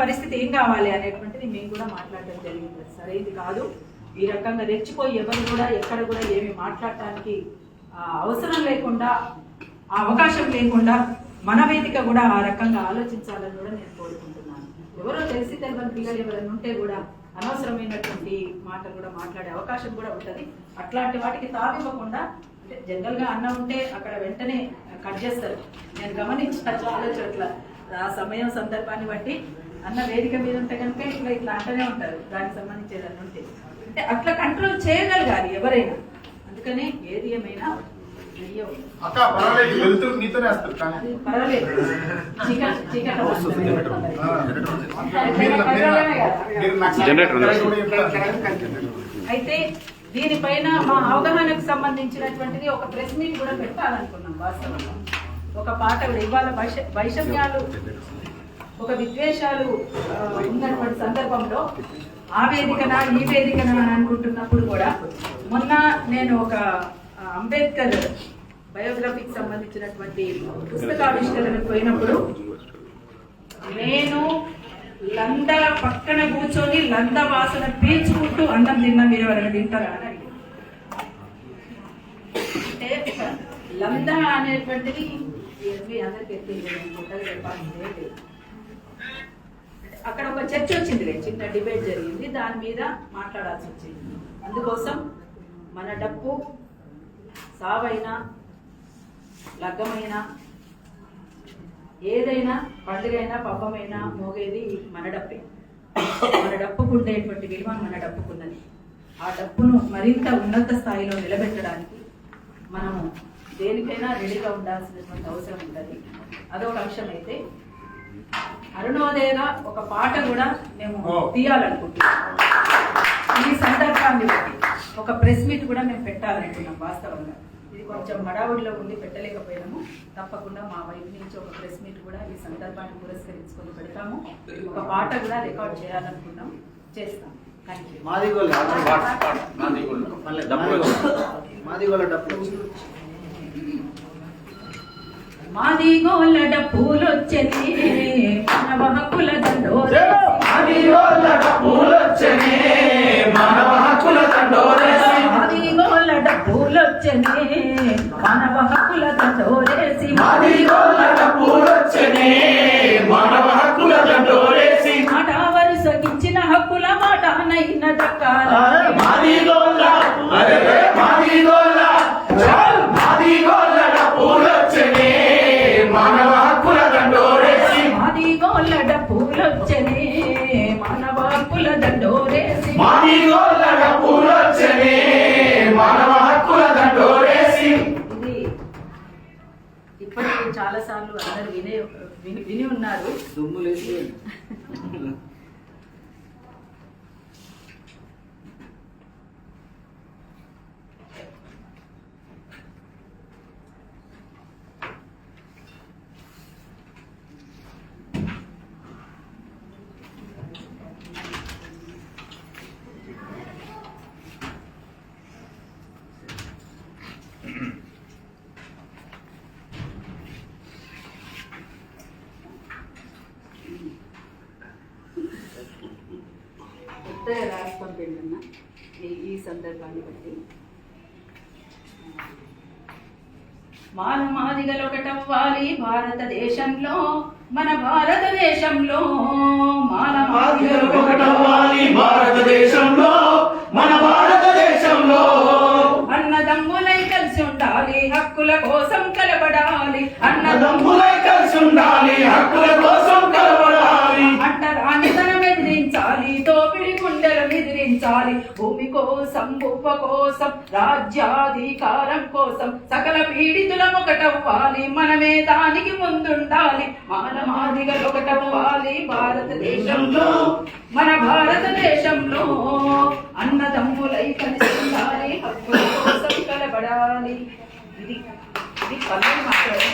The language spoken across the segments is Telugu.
పరిస్థితి ఏం కావాలి అనేటువంటిది మేము కూడా మాట్లాడడం జరిగింది. సరైనది కాదు. ఈ రకంగా రెచ్చిపోయి ఎవరు కూడా ఎక్కడ కూడా ఏమి మాట్లాడటానికి అవసరం లేకుండా, ఆ అవకాశం లేకుండా మన వేదిక కూడా ఆ రకంగా ఆలోచించాలని కూడా నేను కోరుకుంటున్నాను. ఎవరో తెలిసి తెలియని పిల్లలు ఎవరైనా ఉంటే కూడా అనవసరమైనటువంటి మాటలు కూడా మాట్లాడే అవకాశం కూడా ఉంటుంది. అట్లాంటి వాటికి తావివ్వకుండా, అంటే జనరల్గా అన్నం ఉంటే అక్కడ వెంటనే కట్ చేస్తారు. నేను గమనించిన చాలా చోట్ల ఆ సమయం సందర్భాన్ని బట్టి అన్న వేదిక మీద ఉంటే కనుక ఇట్లా అంటూనే ఉంటారు దానికి సంబంధించేదని ఉంటే. అంటే అట్లా కంట్రోల్ చేయగలగాలి ఎవరైనా. అందుకనే ఏది ఏమైనా అయితే దీనిపైన మా అవగాహనకు సంబంధించినటువంటిది ఒక ప్రెస్ మీట్ కూడా పెట్టాలనుకున్నాం. వాస్తవంగా ఒక పాట కూడా ఇవాళ వైషమ్యాలు, ఒక విద్వేషాలు ఉన్నటువంటి సందర్భంలో ఆ వేదికనా ఈ వేదికనా అని అనుకుంటున్నప్పుడు కూడా మొన్న నేను ఒక అంబేద్కర్ బయోగ్రఫీకి సంబంధించినటువంటి పుస్తకావిష్కరణకు పోయినప్పుడు నేను లంద పక్కన కూర్చొని లంద వాసన పీల్చుకుంటూ అన్నం తిన్నా మీరు ఎవరైనా తింటారా అని అడిగారు. అంటే లంద అనేటువంటిది అందరికీ అక్కడ ఒక చర్చ వచ్చింది, చిన్న డిబేట్ జరిగింది, దాని మీద మాట్లాడాల్సి వచ్చింది. అందుకోసం మన డప్పు సావైనా లగ్గమైనా ఏదైనా పండుగైనా పబ్బమైనా మోగేది మన డప్పే. మన డప్పుకు ఉండేటువంటి విలువ మన డప్పుకున్నది. ఆ డప్పును మరింత ఉన్నత స్థాయిలో నిలబెట్టడానికి మనము దేనికైనా రెడీగా ఉండాల్సినటువంటి అవసరం ఉంటుంది. అదొక అంశం. అయితే అరుణోదయగా ఒక పాట కూడా మేము తీయాలనుకుంటున్నాం. ఈ సందర్భాన్ని బట్టి ఒక ప్రెస్ మీట్ కూడా మేము పెట్టాలనుకున్నాం. వాస్తవంగా ఇది కొంచెం హడావుడిలో ఉండి పెట్టలేకపోయినాము. తప్పకుండా మా వైపు నుంచి ఒక ప్రెస్ మీట్ కూడా ఈ సందర్భాన్ని పురస్కరించుకొని పెడతాము. ఒక పాట కూడా రికార్డ్ చేయాలనుకున్నాం, చేస్తాం. మాదిగోళ్ళ డప్పులొచ్చనే మానవ హక్కుల దండోరే, మాదిగోళ్ళ డప్పులొచ్చనే మానవ హక్కుల దండోరేసి, మాదిగోళ్ళ డప్పులొచ్చనే మానవ హక్కుల దండోరేసి, మాదిగోళ్ళ డప్పులొచ్చనే మానవ హక్కుల దండోరేసి, మాట వరుసకిచ్చిన హక్కుల మాట నైన దక్కాల మాదిగోళ్ళ అరే మాదిగోళ్ళ చాల్ మాదిగోళ్ళ డప్పులొచ్చనే మానవ హక్కుల దండోరేసి, మాదిగోళ్ళ డప్పులొచ్చనే మానవ హక్కుల దండోరేసి, మాదిగోళ్ళ డప్పులొచ్చనే మానవ హక్కుల దండోరేసి. ఇది ఇప్పటికీ చాలా సార్లు అందరు విని ఉన్నారు. దుమ్ములేసి రాష్ట్రం పెళ్ళన్న ఈ సందర్భాన్ని బట్టి మానమాదిగలు ఒకటవ్వాలి భారతదేశంలో, మన భారతదేశంలో మానమాదిగలు ఒకటవ్వాలి భారతదేశంలో, మన భారతదేశంలో అన్నదమ్ములై కలిసి ఉండాలి హక్కుల కోసం కలబడాలి, అన్నదమ్ములై కలిసి ఉండాలి హక్కుల కోసం కలబడాలి, అంటరానితనం ఎదిరించాలి దోపిడి గుండెలు ఎదిరించాలి, భూమి కోసం భూప కోసం రాజ్యాధికారం కోసం సకల పీడితులం ఒకటవ్వాలి, మనమే దానికి ముందుండాలి, మానమాదిగలు ఒకటవ్వాలి భారతదేశంలో, మన భారతదేశంలో అన్నదమ్ములై కలిసి ఉండాలి హక్కుల కోసం కలబడాలి. ఇది పల్లవి మాట్లాడే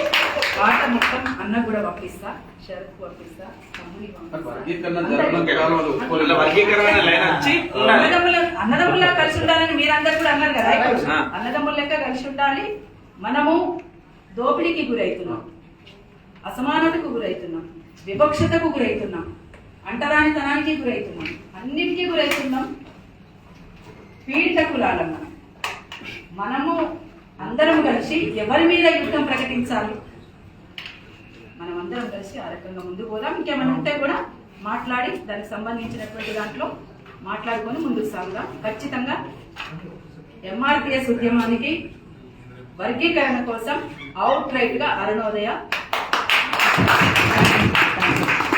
పాట మొత్తం అన్న కూడా పంపిస్తా, శరత్ పంపిస్తా, అన్నదమ్ముల్లా కలిసి ఉండాలని మీరందరూ కూడా అన్నారు కదా. అన్నదమ్ముల లెక్క కలిసి ఉండాలి. మనము దోపిడీకి గురవుతున్నాం, అసమానతకు గురవుతున్నాం, వివక్షతకు గురవుతున్నాం. అంటరానితనానికి గురవుతున్నాం, అన్నిటికీ గురవుతున్నాం. పీడిత కులాలం మనము అందరం కలిసి ఎవరి మీద యుద్ధం ప్రకటించాలి, మనం అందరం కలిసి ఆ రకంగా ముందుకు పోదాం. ఇంకేమైనా ఉంటే కూడా మాట్లాడి దానికి సంబంధించినటువంటి దాంట్లో మాట్లాడుకొని ముందుకు సాగుదాం. ఖచ్చితంగా ఎంఆర్పిఎస్ ఉద్యమానికి వర్గీకరణ కోసం అవుట్ రైట్ గా అరుణోదయ